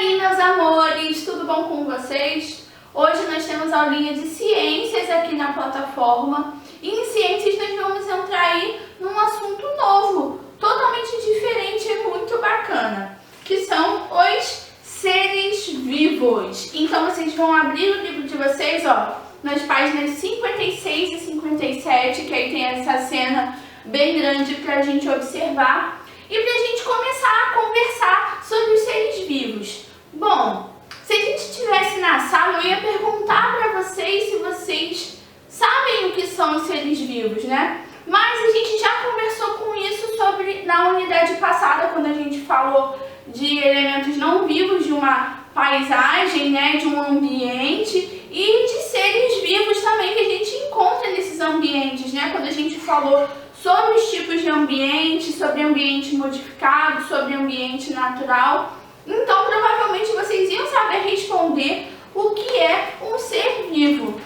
aí, meus amores, tudo bom com vocês? Hoje nós temos aulinha de ciências aqui na plataforma e em ciências nós vamos entrar aí num assunto novo, totalmente diferente e muito bacana, que são os seres vivos. Então vocês vão abrir o livro de vocês, ó, nas páginas 56 e 57, que aí tem essa cena bem grande pra gente observar e pra gente começar a conversar sobre os seres vivos. Bom, se a gente estivesse na sala, eu ia perguntar pra vocês se vocês sabem o que são os seres vivos, né? Mas a gente já conversou com isso na unidade passada, quando a gente falou de elementos não vivos, de uma paisagem, né, de um ambiente e de seres vivos também que a gente encontra nesses ambientes, né? Quando a gente falou sobre os tipos de ambiente, sobre ambiente modificado, sobre ambiente natural. Então, provavelmente vocês iam saber responder o que é um ser vivo.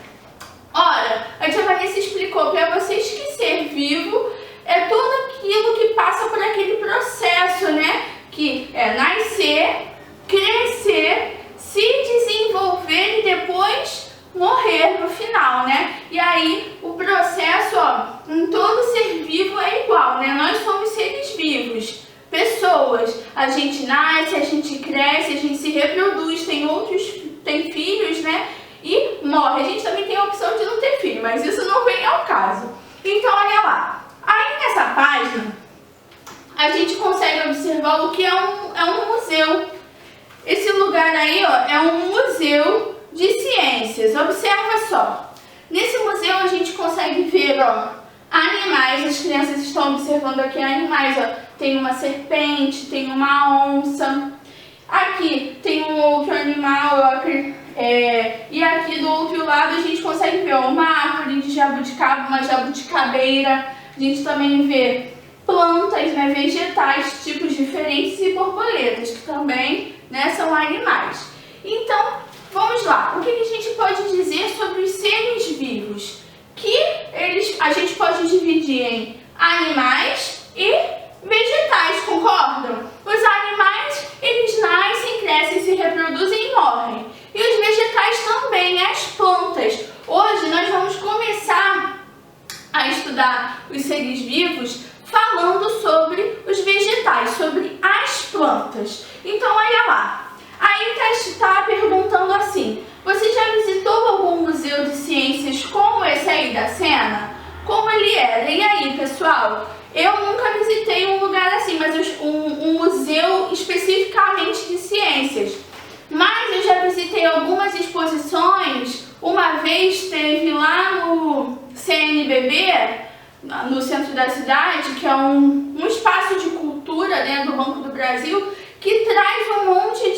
Ora, a tia Vanessa explicou para vocês que ser vivo é tudo aquilo que passa por aquele processo, né? Que é nascer, crescer, se desenvolver e depois morrer no final, né? E aí o processo, ó, em todo ser vivo é igual, né? Nós somos seres vivos, pessoas. A gente nasce, a gente cresce, a gente se reproduz, tem filhos, né? E morre. A gente também tem a opção de não ter filho, mas isso não vem ao caso. Então, olha lá. Aí nessa página, a gente consegue observar o que é um museu. Esse lugar aí, ó, é um museu de ciências. Observa só. Nesse museu a gente consegue ver, ó, animais. As crianças estão observando aqui animais, ó. Tem uma serpente, tem uma onça. Aqui tem um outro animal, ó, e aqui do outro lado a gente consegue ver, ó, uma árvore de jabuticaba, uma jabuticabeira. A gente também vê plantas, né, vegetais, tipos diferentes e borboletas, que também, né, são animais. Então, vamos lá. O que a gente pode dizer sobre os seres vivos? Que a gente pode dividir em animais e vegetais, concordam? Os animais, eles nascem, crescem, se reproduzem e morrem. E os vegetais também, as plantas. Hoje nós vamos começar a estudar os seres vivos falando sobre os vegetais, sobre as plantas. Então, olha lá. Aí está perguntando assim: você já visitou algum museu de ciências como esse aí da cena? Como ele era? E aí, pessoal? Eu nunca visitei um lugar assim, mas um museu especificamente de ciências. Mas eu já visitei algumas exposições. Uma vez teve lá no CNBB, no centro da cidade, que é um espaço de cultura, né, do Banco do Brasil, que traz um monte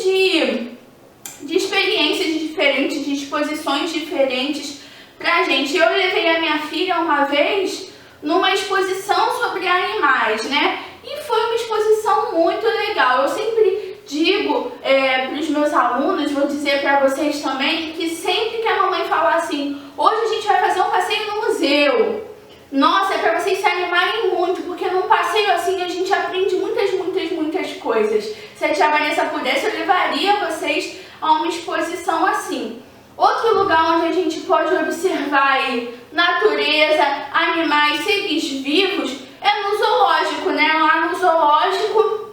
de experiências diferentes, de exposições diferentes pra gente. Eu levei a minha filha uma vez numa exposição sobre animais, né? E foi uma exposição muito legal. Eu sempre digo para os meus alunos, vou dizer para vocês também, que sempre que a mamãe falar assim: hoje a gente vai fazer um passeio no museu. Nossa, é para vocês se animarem muito, porque num passeio assim a gente aprende muitas coisas. Se a tia Vanessa pudesse, eu levaria vocês a uma exposição assim. Outro lugar onde a gente pode observar aí natureza, animais, seres vivos, é no zoológico, né? Lá no zoológico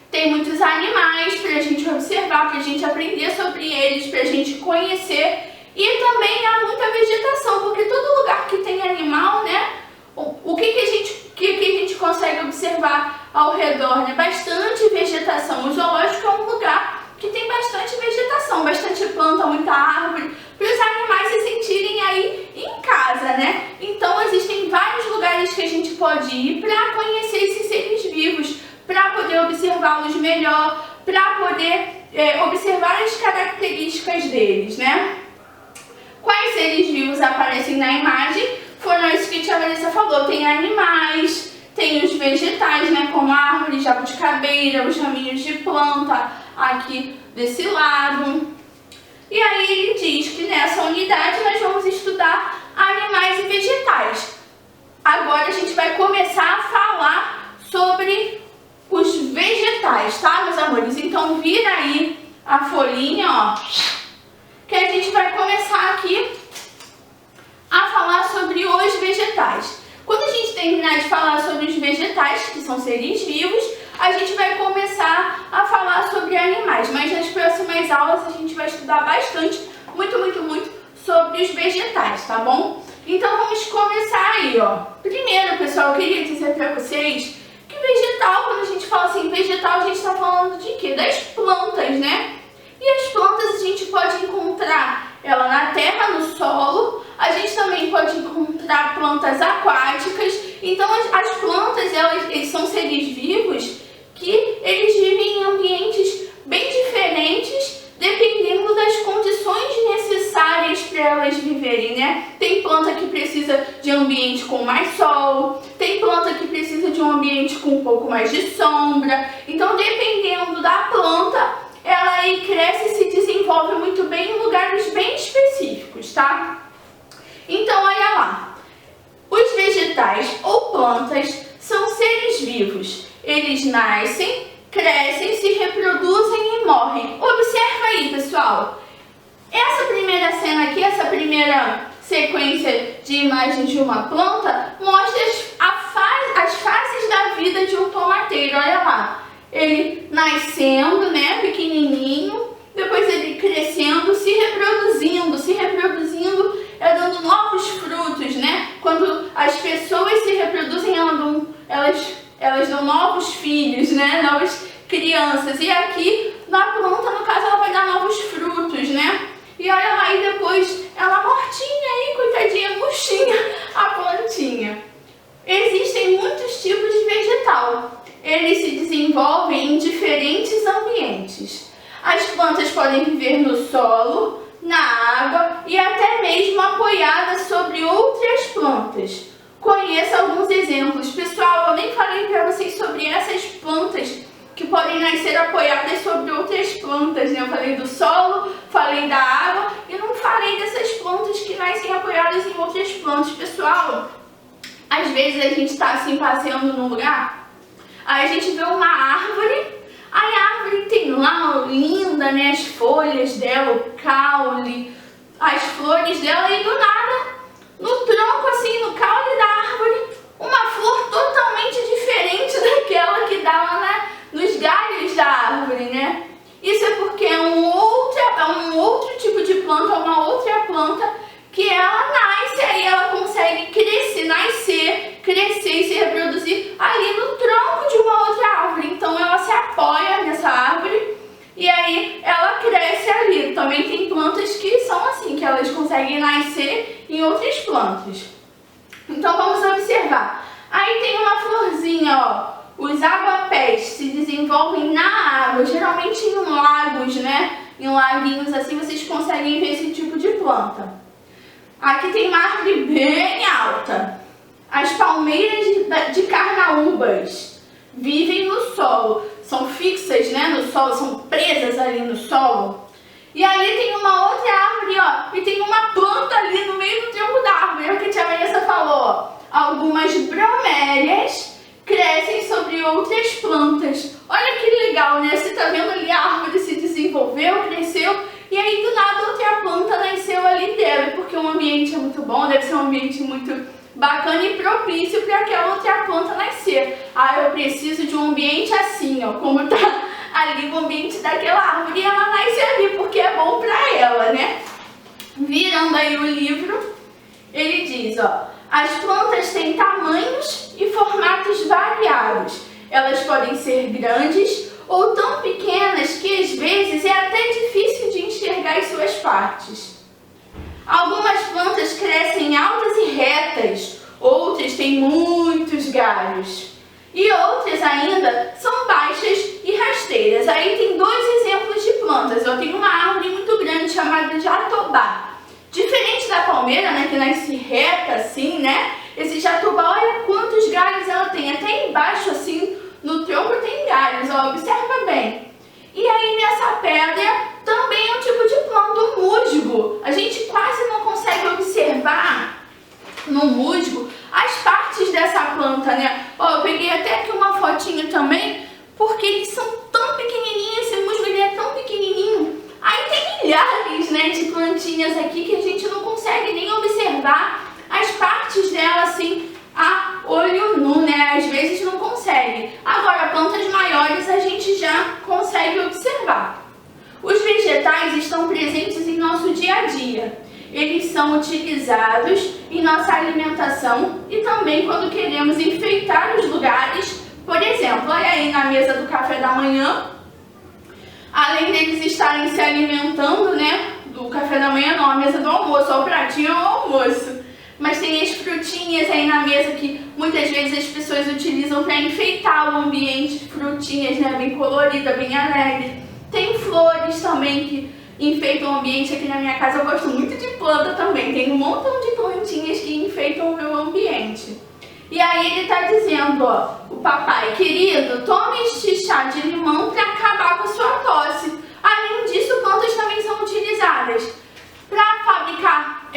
tem muitos animais pra gente observar, pra gente aprender sobre eles, pra gente conhecer. E também há muita vegetação, porque todo lugar que tem animal, né? O que a gente consegue observar ao redor, né? Bastante vegetação. O zoológico é um lugar que tem bastante vegetação, bastante planta, muita árvore, para os animais se sentirem aí em casa, né? Então existem vários lugares que a gente pode ir para conhecer esses seres vivos, para poder observá-los melhor, para poder observar as características deles, né? Quais seres vivos aparecem na imagem? Foram isso que a tia Vanessa falou. Tem animais, tem os vegetais, né, como a árvore, jabuticabeira, os raminhos de planta aqui desse lado. E aí ele diz que nessa unidade nós vamos estudar animais e vegetais. Agora a gente vai começar a falar sobre os vegetais, tá, meus amores? Então vira aí a folhinha, ó, que a gente vai começar aqui a falar sobre os vegetais. Quando a gente terminar de falar sobre os vegetais, que são seres vivos, a gente vai começar a falar sobre animais, mas nas próximas aulas a gente vai estudar bastante, muito sobre os vegetais, tá bom? Então vamos começar aí, ó. Primeiro, pessoal, eu queria dizer pra vocês que vegetal, quando a gente fala assim, vegetal, a gente está falando de quê? Das plantas, né? E as plantas a gente pode encontrar ela na terra, no solo, a gente também pode encontrar plantas aquáticas. Então as plantas, eles são seres vivos que eles vivem em ambientes bem diferentes, dependendo das condições necessárias para elas viverem, né? Tem planta que precisa de ambiente com mais sol, tem planta que precisa de um ambiente com um pouco mais de sombra. Então, dependendo da planta, ela aí cresce e se desenvolve muito bem em lugares bem específicos, tá? Então, olha lá. Os vegetais ou plantas são seres vivos. Eles nascem, crescem, se reproduzem e morrem. Observa aí, pessoal. Essa primeira cena aqui, essa primeira sequência de imagens de uma planta, mostra as fases da vida de um tomateiro. Olha lá. Ele nascendo, né, pequenininho, depois ele crescendo, se reproduzindo, dando novos frutos, né? Quando as pessoas se reproduzem, elas dão novos filhos, né? Novas crianças. E aqui, na planta, no caso, ela vai dar novos frutos, né? E olha lá, e depois ela mortinha aí, coitadinha, murchinha, a plantinha. Existem muitos tipos de vegetal. Eles se desenvolvem em diferentes ambientes. As plantas podem viver no solo, na água e até mesmo apoiadas sobre outras plantas. Conheça alguns exemplos. Pessoal, eu nem falei para vocês sobre essas plantas que podem nascer apoiadas sobre outras plantas, né? Eu falei do solo, falei da água e não falei dessas plantas que nascem apoiadas em outras plantas. Pessoal, às vezes a gente está assim passeando num lugar, aí a gente vê uma árvore, aí a árvore tem lá, linda, né, as folhas dela, o caule, as flores dela, e do nada, no tronco assim, no caule da árvore, uma flor totalmente diferente daquela que dá lá nos galhos da árvore, né? Isso é porque é um outro tipo de planta, uma outra planta que ela nasce, aí ela consegue crescer e se reproduzir ali no tronco de uma outra árvore. Então ela se apoia nessa árvore e aí ela cresce ali. Também tem plantas que são assim, que elas conseguem nascer em outras plantas. Então vamos observar. Aí tem uma florzinha, ó. Os aguapés se desenvolvem na água, geralmente em lagos, né? Em laguinhos assim vocês conseguem ver esse tipo de planta. Aqui tem uma árvore bem alta. As palmeiras de carnaúbas vivem no solo. São fixas, né, no solo, são presas ali no solo. E ali tem uma outra árvore, ó, e tem uma planta ali no meio do tronco da árvore. É o que a tia Vanessa falou, ó. Algumas bromélias crescem sobre outras plantas. Olha que legal, né? Você tá vendo ali a árvore se desenvolveu, cresceu, e aí do nada outra planta nasceu ali dela, porque o ambiente é muito bom, deve ser um ambiente muito bacana e propício para aquela outra planta nascer. Ah, eu preciso de um ambiente assim, ó, como tá ali o ambiente daquela árvore, e ela nasce ali porque é bom para ela, né? Virando aí o livro, ele diz, ó, as plantas têm tamanhos e formatos variados. Elas podem ser grandes ou tão pequenas que às vezes é até difícil de enxergar as suas partes. Algumas plantas crescem altas e retas, outras têm muitos galhos. E outras ainda são baixas e rasteiras. Aí tem dois exemplos de plantas. Eu tenho uma árvore muito grande chamada jatobá. Diferente da palmeira, né, que nasce reta assim, né? Esse jatobá, olha quantos galhos ela tem. Até embaixo, assim, no tronco tem galhos, ó, observa bem. E aí nessa pedra também é um tipo de planta, o musgo. A gente quase não consegue observar no musgo as partes dessa planta, né? Ó, eu peguei até aqui uma fotinho também, porque eles são tão pequenininhos, esse musgo ele é tão pequenininho plantinhas aqui que a gente não consegue nem observar as partes dela assim a olho nu, né? Às vezes não consegue. Agora, plantas maiores a gente já consegue observar. Os vegetais estão presentes em nosso dia a dia. Eles são utilizados em nossa alimentação e também quando queremos enfeitar os lugares. Por exemplo, olha aí na mesa do café da manhã, além deles estarem se alimentando, né, do café da manhã, não, a mesa do almoço, ó, o pratinho é o almoço. Mas tem as frutinhas aí na mesa que muitas vezes as pessoas utilizam para enfeitar o ambiente, frutinhas, né, bem colorida, bem alegre. Tem flores também que enfeitam o ambiente. Aqui na minha casa eu gosto muito de planta também, tem um montão de plantinhas que enfeitam o meu ambiente. E aí ele está dizendo, ó, o papai, querido, tome este chá de limão para acabar com a sua tosse. Além disso, plantas também são utilizadas para fabricar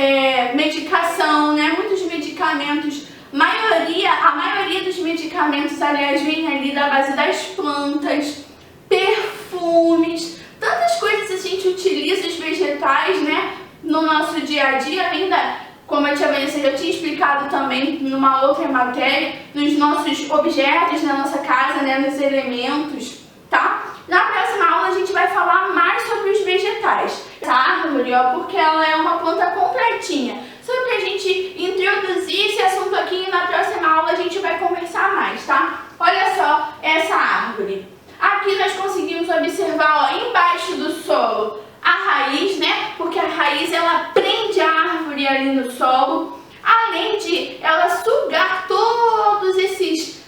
medicação, né? Muitos medicamentos, a maioria dos medicamentos, aliás, vem ali da base das plantas, perfumes, tantas coisas a gente utiliza os vegetais, né, no nosso dia a dia, ainda, como a tia Vanessa já tinha explicado também numa outra matéria, nos nossos objetos na nossa casa, né, nos elementos, tá? Na próxima aula a gente vai falar mais sobre os vegetais. Essa árvore, ó, porque ela é uma planta completinha. Só pra gente introduzir esse assunto aqui e na próxima aula a gente vai conversar mais, tá? Olha só essa árvore. Aqui nós conseguimos observar, ó, embaixo do solo a raiz, né? Porque a raiz ela prende a árvore ali no solo, além de ela sugar todos esses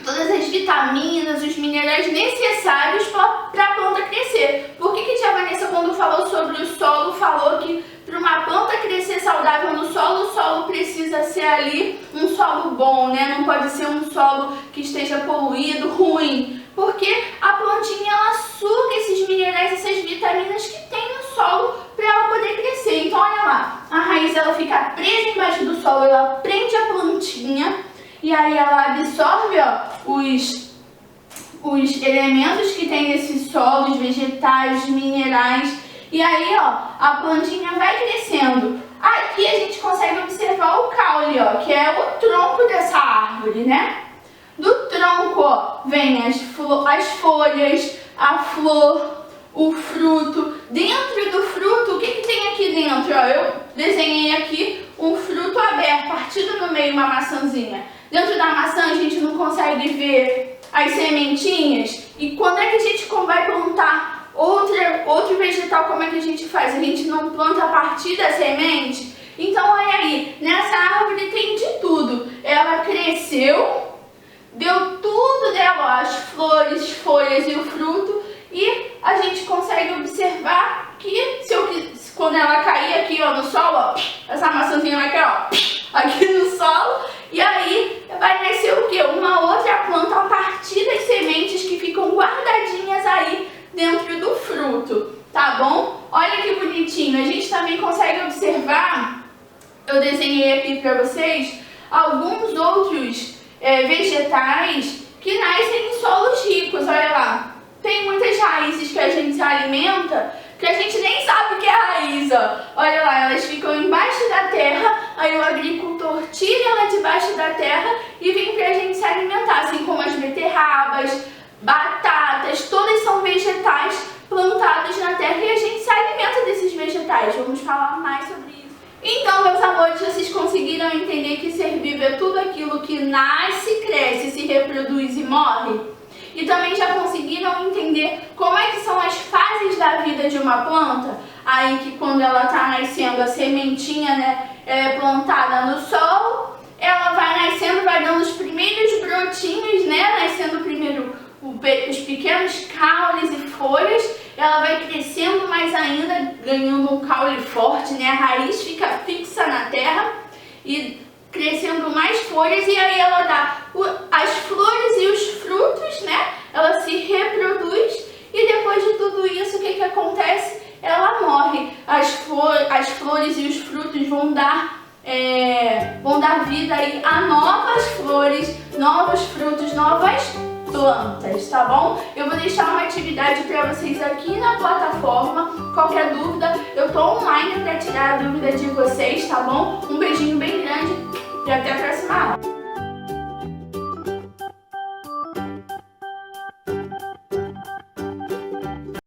todas as vitaminas, os minerais necessários para a planta crescer. Por que a tia Vanessa, quando falou sobre o solo, falou que para uma planta crescer saudável no solo, o solo precisa ser ali um solo bom, né? Não pode ser um solo que esteja poluído, ruim. Porque a plantinha, ela suga esses minerais, essas vitaminas que tem no solo para ela poder crescer. Então, olha lá, a raiz ela fica presa embaixo do solo, ela prende a plantinha e aí ela absorve, ó, os elementos que tem nesse solo, os vegetais, os minerais. E aí, ó, a plantinha vai crescendo. Aqui a gente consegue observar o caule, ó, que é o tronco dessa árvore, né? Do tronco, ó, vem as folhas, a flor, o fruto. Dentro do fruto, o que tem aqui dentro? Ó, eu desenhei aqui um fruto aberto, partido no meio, uma maçãzinha. Dentro da maçã a gente não consegue ver as sementinhas. E quando é que a gente vai plantar outro vegetal, como é que a gente faz? A gente não planta a partir da semente? Então olha aí, nessa árvore tem de tudo. Ela cresceu, deu tudo dela, ó, as flores, folhas e o fruto. E a gente consegue observar que quando ela cair aqui, ó, no solo, ó, essa maçãzinha vai cair, ó, aqui no solo. E aí vai nascer o quê? Uma outra planta a partir das sementes que ficam guardadinhas aí dentro do fruto, tá bom? Olha que bonitinho. A gente também consegue observar, eu desenhei aqui para vocês, alguns outros vegetais que nascem em solos ricos, olha lá. Tem muitas raízes que a gente se alimenta que a gente nem sabe o que é raiz, ó. Olha lá, elas ficam embaixo da terra, aí o agricultor tira ela debaixo da terra e vem pra gente se alimentar, assim como as beterrabas, batatas, todas são vegetais plantados na terra e a gente se alimenta desses vegetais. Vamos falar mais sobre isso. Então, meus amores, vocês conseguiram entender que ser vivo é tudo aquilo que nasce, cresce, se reproduz e morre? E também já conseguiram entender como é que são as fases da vida de uma planta? Aí que quando ela está nascendo, a sementinha, né, é plantada no solo, ela vai nascendo, vai dando os primeiros brotinhos, né, nascendo primeiro os pequenos caules e folhas, ela vai crescendo mais ainda, ganhando um caule forte, né, a raiz fica fixa na terra e crescendo mais folhas, e aí ela dá as flores e os frutos, né? Ela se reproduz e depois de tudo isso, o que acontece? Ela morre. As flores e os frutos vão dar vida aí a novas flores, novos frutos, novas plantas, tá bom? Eu vou deixar uma atividade para vocês aqui na plataforma. Qualquer dúvida, eu tô online para tirar a dúvida de vocês, tá bom? Um beijinho